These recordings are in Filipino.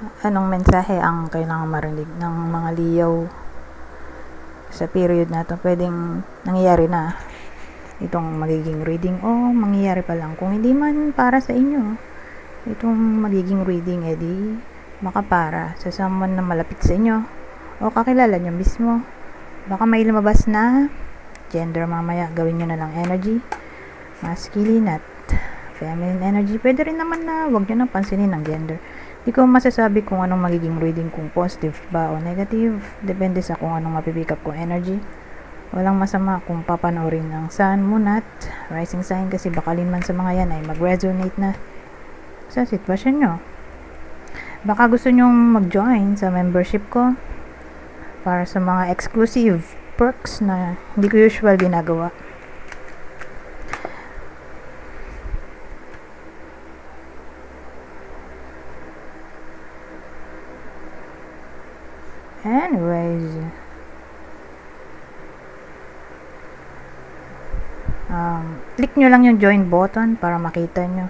Anong mensahe ang kailangan marinig ng mga Leo sa period na to? Pwedeng nangyayari na itong magiging reading o mangyayari pa lang. Kung hindi man para sa inyo itong magiging reading, edi makapara sa someone na malapit sa inyo o kakilala nyo mismo. Baka may lumabas na gender mamaya. Gawin nyo na lang energy, masculine at feminine energy. Pwede rin naman na wag nyo na pansinin ang gender. Di ko masasabi kung anong magiging reading, kung positive ba o negative. Depende sa kung anong mapipick up kong energy. Walang masama kung papanoorin ng sun, moon at rising sign, kasi bakalin man sa mga yan ay mag-resonate na sa sitwasyon nyo. Baka gusto nyong mag-join sa membership ko para sa mga exclusive perks na hindi ko usual ginagawa. Anyways, click nyo lang yung join button para makita nyo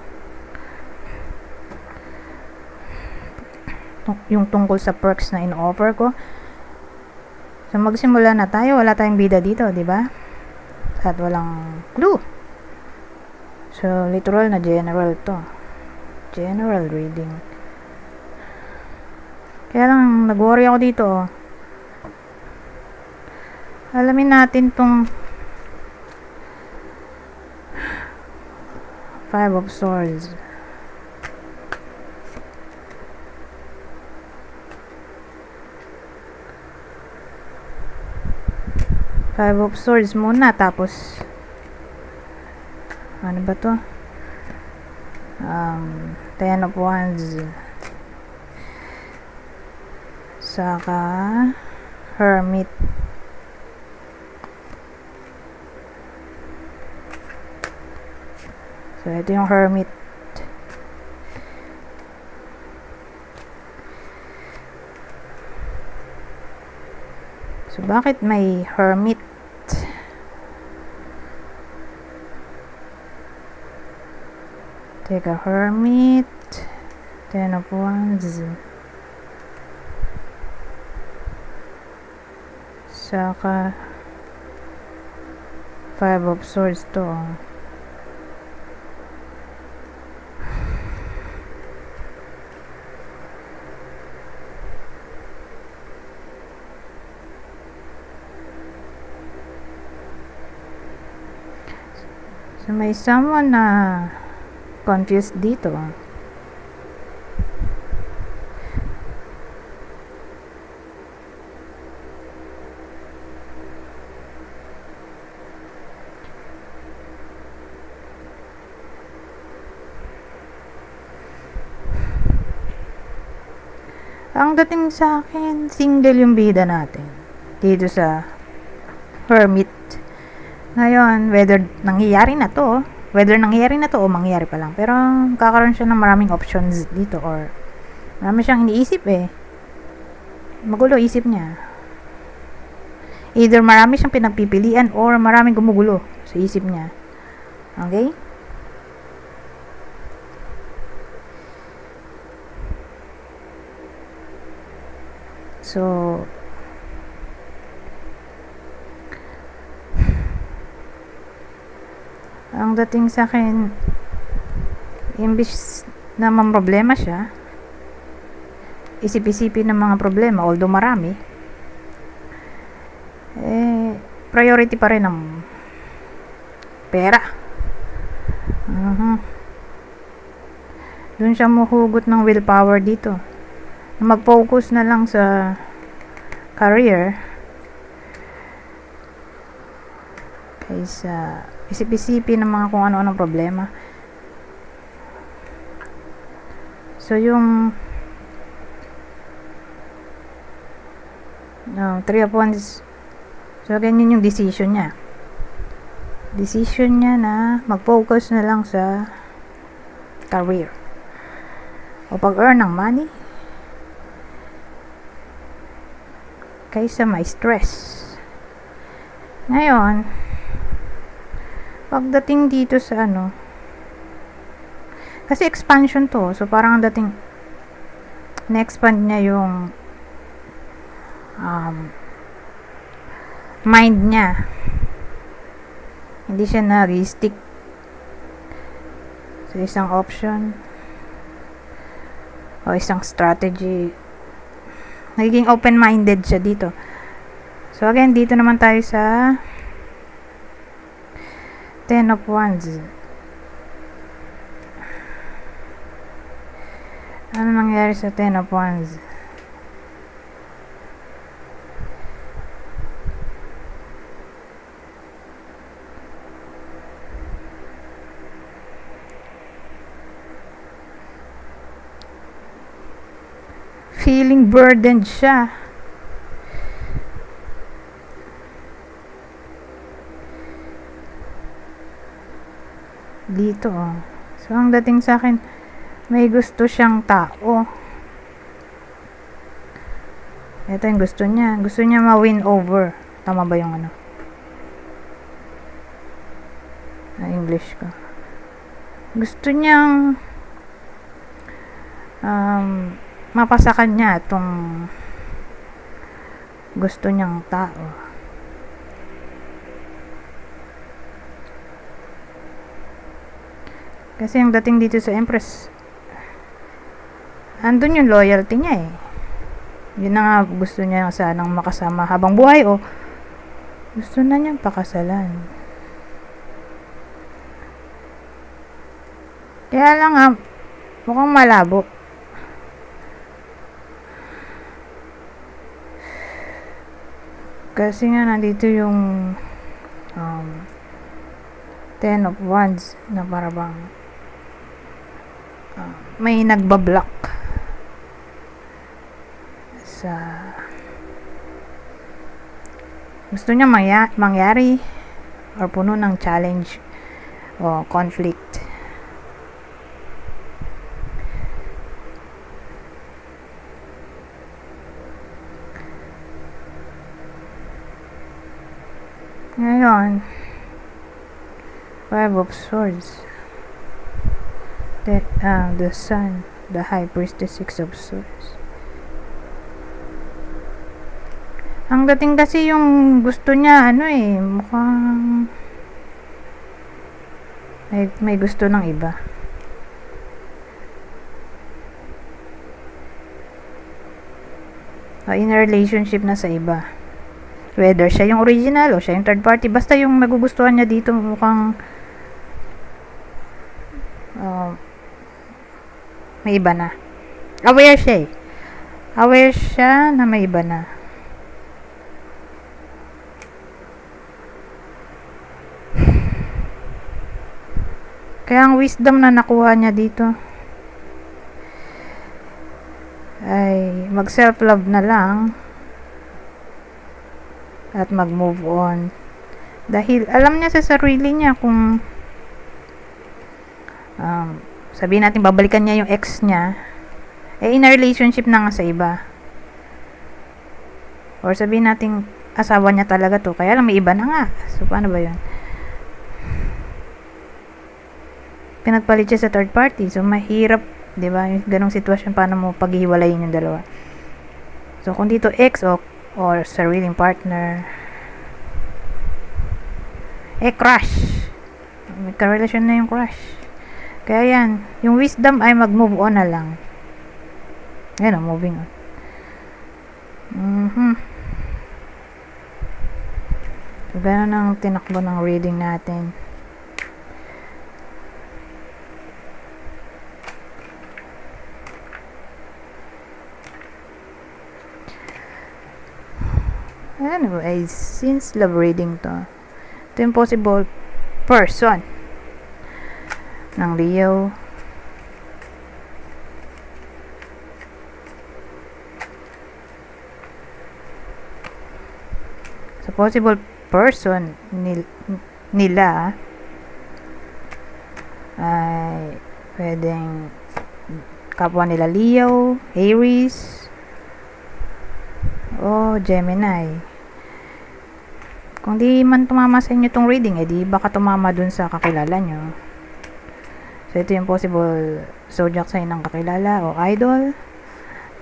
yung tungkol sa perks na in-offer ko. So magsimula na tayo. Wala tayong bida dito, di ba? At walang clue. So literal na general to. General reading. Kaya lang nag-worry ako dito. Alamin natin tong Five of Swords. Five of Swords muna, tapos ano ba to? Ten of Wands, saka Hermit. So ito yung Hermit. So bakit may Hermit? Teka, Hermit, Ten of Wands, saka Five of Swords to. So may someone na confused dito. Ang dating sa akin, single yung bida natin dito sa Hermit. Ngayon, whether nangyayari na to o mangyayari pa lang, pero kakaroon siya ng maraming options dito, or marami siyang iniisip magulo isip niya. Either marami siyang pinagpipilian or maraming gumugulo sa isip niya. Okay? So ang dating sa akin, imbis na mamroblema siya, isip-isipin ng mga problema, although marami, priority pa rin ang pera. Doon siya mahugot ng willpower dito, mag-focus na lang sa career kaysa isip-isipin ng mga kung ano-anong problema. So yung Three of Wands, so ganyan yung decision niya na mag-focus na lang sa career o pag-earn ng money kaysa may stress. Ngayon, pagdating dito sa kasi expansion to, so parang ang dating na-expand niya yung mind niya. Hindi siya nag-stick sa isang option o isang strategy. Nagiging open-minded siya dito. So again, dito naman tayo sa Ten of Wands. Ano nangyari sa Ten of Wands? Feeling burdened siya. Dito, oh. So, ang dating sa akin, may gusto siyang tao. Ito yung gusto niya. Gusto niya ma-win over. Tama ba yung ano? English ko. Gusto niyang mapasa kanya itong gusto niyang tao. Kasi ang dating dito sa Empress, andun yung loyalty niya eh. Yun na nga gusto niya sanang makasama habang buhay o gusto na niyang pakasalan. Kaya lang nga, mukhang malabo. Kasi nga nandito yung Ten of Wands na parang may nagbablock sa gusto niya mangyari or puno ng challenge o conflict. Ngayon, Five of Swords, the Sun, the High Priestess, Six of Swords. Ang dating kasi yung gusto niya, mukhang may gusto ng iba. In a relationship na sa iba. Whether siya yung original o siya yung third party, basta yung nagugustuhan niya dito mukhang may iba na. Aware siya eh. Aware siya na may iba na. Kaya ang wisdom na nakuha niya dito ay mag self-love na lang at mag-move on. Dahil alam niya sa sarili niya kung sabihin natin babalikan niya yung ex niya, in a relationship na nga sa iba. Or sabihin natin asawa niya talaga to, kaya lang may iba na nga. So paano ba yun? Pinagpalit siya sa third party. So mahirap, di ba? Yung ganong sitwasyon, paano mo paghiwalayin yung dalawa? So kung dito ex or sariling partner, crush. May karelasyon na yung crush. Kaya yan, yung wisdom ay mag-move on na lang. Ayan o, moving on. So, ganun ang tinakbo ng reading natin. Anyway, since love reading to, ito yung possible person ng Leo. So, possible person nila ay pwedeng kapwa nila Leo, Aries, o Gemini. Kung di man tumama sa inyo tong reading, di baka tumama dun sa kakilala nyo. So, ito yung possible zodiac sign ng kakilala o idol.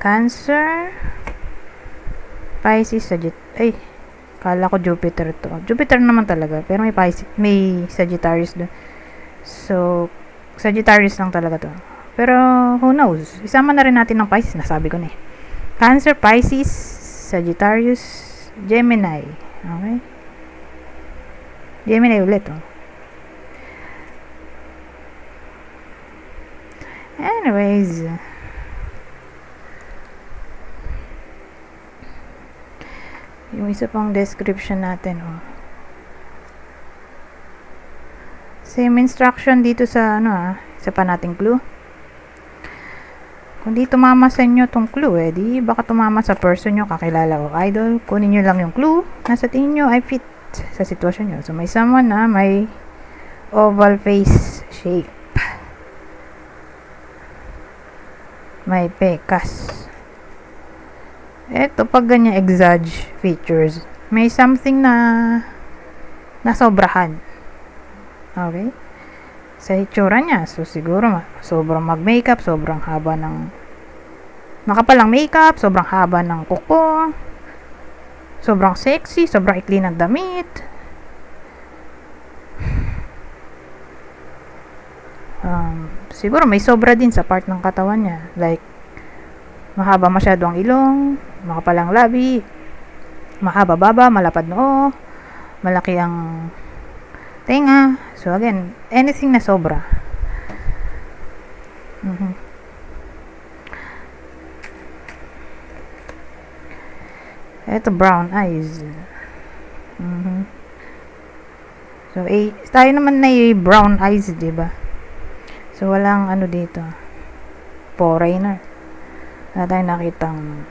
Cancer, Pisces, ay, kala ko Jupiter to. Jupiter naman talaga, pero may Pisces, may Sagittarius doon. So, Sagittarius lang talaga to. Pero, who knows? Isama na rin natin ng Pisces, nasabi ko na eh. Cancer, Pisces, Sagittarius, Gemini. Okay? Gemini ulit, oh. Anyways, yung isa pang description natin, oh. Same instruction dito sa, isa pa nating clue. Kung di tumama sa inyo tong clue, di baka tumama sa person nyo, kakilala o idol. Kunin nyo lang yung clue, nasa tingin nyo ay fit sa sitwasyon nyo. So, may someone na may oval face shape. May pekas. Eto, pag ganyan exage features, may something na nasobrahan. Okay? Sa itsura niya. So, siguro, sobrang mag-makeup, sobrang haba ng nakapalang makeup, sobrang haba ng kuko, sobrang sexy, sobrang ikli ng damit. Siguro, may sobra din sa part ng katawan niya. Like, mahaba masyado ang ilong, makapalang labi, mahaba baba, malapad noo, malaki ang tenga. So again, anything na sobra. Ito, brown eyes. So, tayo naman na brown eyes, diba? So, walang ano dito. Foreigner. Wala tayong nakitang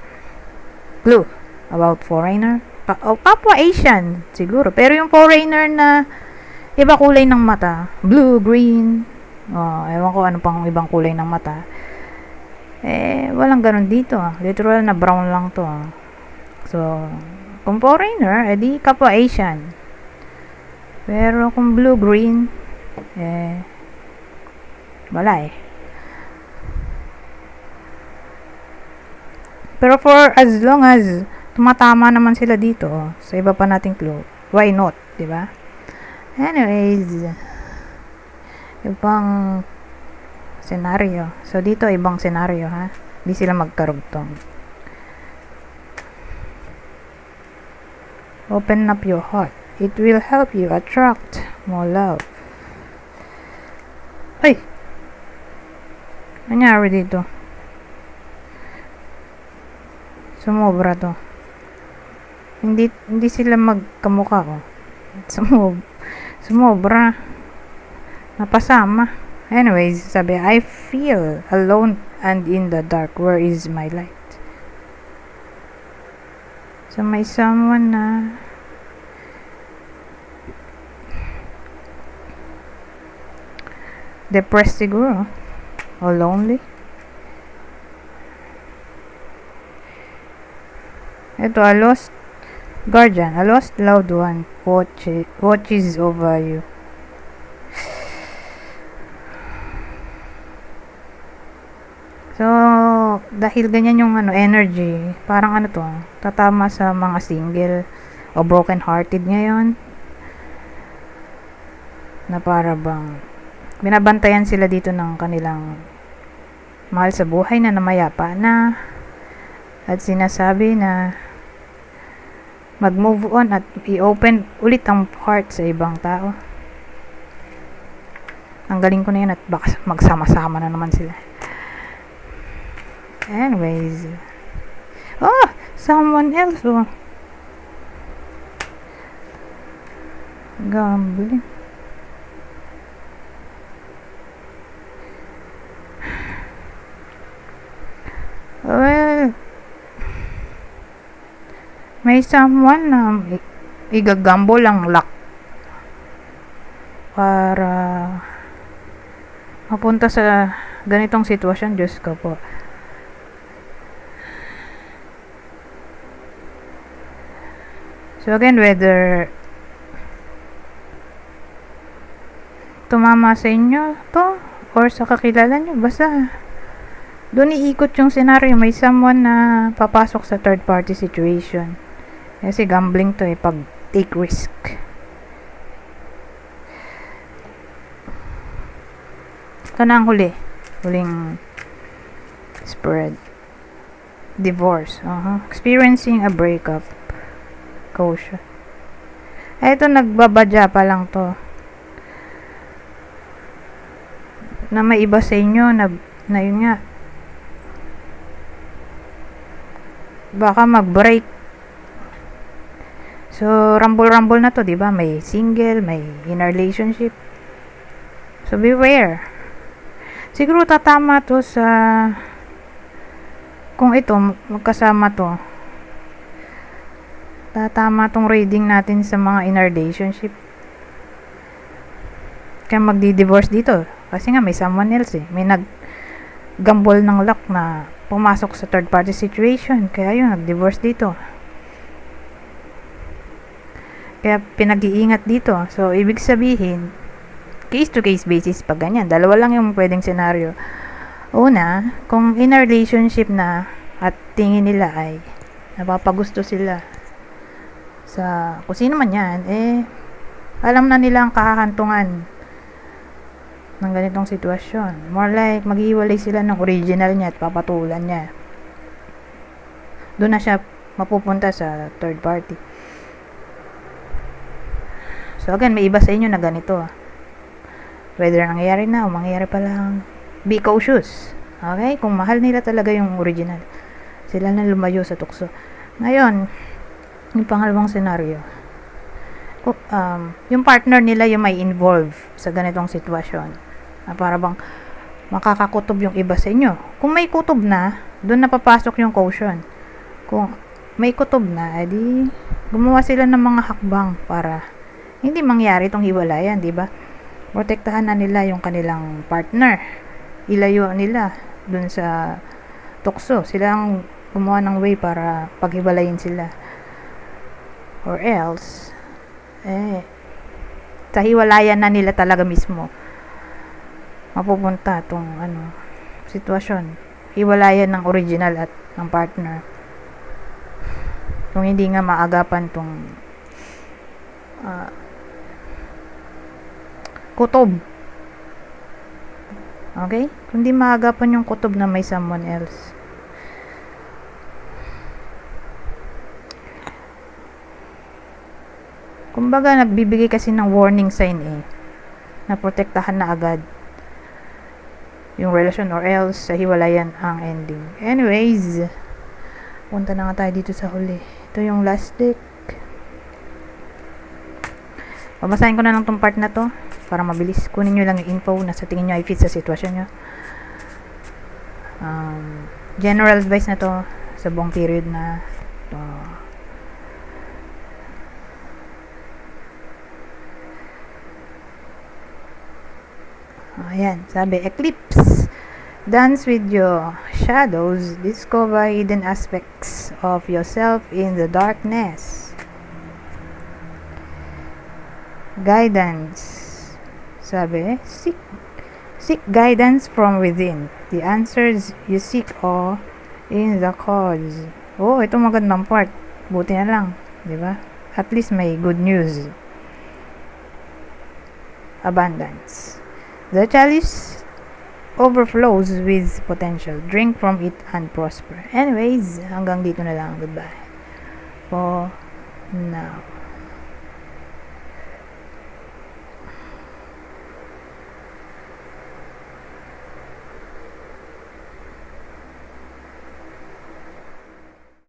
clue about foreigner. Kapwa Asian, siguro. Pero yung foreigner na iba kulay ng mata, blue, green, ewan ko ano pang ibang kulay ng mata, walang ganun dito. Literal na brown lang to. So, kung foreigner, edi kapwa Asian. Pero kung blue, green, wala. Pero for as long as tumatama naman sila dito, sa iba pa nating clue, why not, diba? Anyways, ibang senaryo. So, dito, ibang senaryo, ha? Hindi sila magkarugtong. Open up your heart. It will help you attract more love. Ay! Nangyari dito. Sumobra to. Hindi sila magkamukha, oh. Sumobra. Napasama. Anyways, sabi, I feel alone and in the dark. Where is my light? So, may someone na depressed siguro. O lonely. Ito, a lost guardian. A lost loved one watches over you. So, dahil ganyan yung energy, parang tatama sa mga single o broken hearted ngayon, na para bang binabantayan sila dito ng kanilang mahal sa buhay na namayapa na, at sinasabi na mag-move on at i-open ulit ang heart sa ibang tao. Ang galing ko na yun, at baka magsama-sama na naman sila. Anyways. Oh! Someone else. Oh. Gambling. Well, may someone na igagamble ang luck para mapunta sa ganitong sitwasyon. Diyos ko po. So again, whether tumama sa inyo to or sa kakilala nyo, basta Doon iikot yung scenario. May someone na papasok sa third party situation. Kasi gambling to pag take risk. Ito na ang huling spread. Divorce. Experiencing a breakup. Caution. Ito nagbabadya pa lang to. Na may iba sa inyo na yun nga. Baka mag-break. So, rumble na to, di ba? May single, may in a relationship. So, beware. Siguro tatama to sa kung ito, magkasama to. Tatama tong reading natin sa mga in a relationship. Kaya magdi-divorce dito. Kasi nga may someone else May nag-gamble ng luck na pumasok sa third party situation. Kaya yun, nag-divorce dito. Kaya pinag-iingat dito. So, ibig sabihin, case to case basis pag ganyan. Dalawa lang yung pwedeng senaryo. Una, kung in a relationship na at tingin nila ay napapagusto sila sa kung sino man yan, alam na nila ang kakahantungan ng ganitong sitwasyon. More like, maghiwalay sila ng original niya at papatulan niya. Doon na siya mapupunta sa third party. So again, may iba sa inyo na ganito. Whether nangyayari na o mangyayari pa lang, be cautious. Okay? Kung mahal nila talaga yung original, sila na lumayo sa tukso. Ngayon, yung pangalawang senaryo, yung partner nila yung may involve sa ganitong sitwasyon. Para bang makakakutob yung iba sa inyo. Kung may kutob na, doon napapasok yung caution. Kung may kutob na, edi gumawa sila ng mga hakbang para hindi mangyari itong hiwalayan, di ba? Protektahan na nila yung kanilang partner. Ilayo nila doon sa tukso. Sila ang gumawa ng way para paghiwalayin sila. Or else, sa hiwalayan na nila talaga mismo mapupunta tong sitwasyon. Hiwalayan ng original at ng partner. Kung hindi nga maagapan tong kutob. Okay? Kung hindi maagapan yung kutob na may someone else. Kumbaga, nagbibigay kasi ng warning sign na protektahan na agad yung relasyon or else sa hiwalayan ang ending. Anyways, punta na nga tayo dito sa huli. Ito yung last deck. Babasahin ko na lang tong part na to para mabilis. Kunin nyo lang yung info na sa tingin nyo ay fit sa sitwasyon nyo. General advice na to sa buong period na to. Ayan, sabi, eclipse. Dance with your shadows. Discover hidden aspects of yourself in the darkness. Guidance. Sabi, seek guidance from within. The answers you seek are in the cause. Oh, ito magandang part. Buti na lang, di ba? At least may good news. Abundance. The chalice overflows with potential. Drink from it and prosper. Anyways, hanggang dito na lang. Goodbye. For now.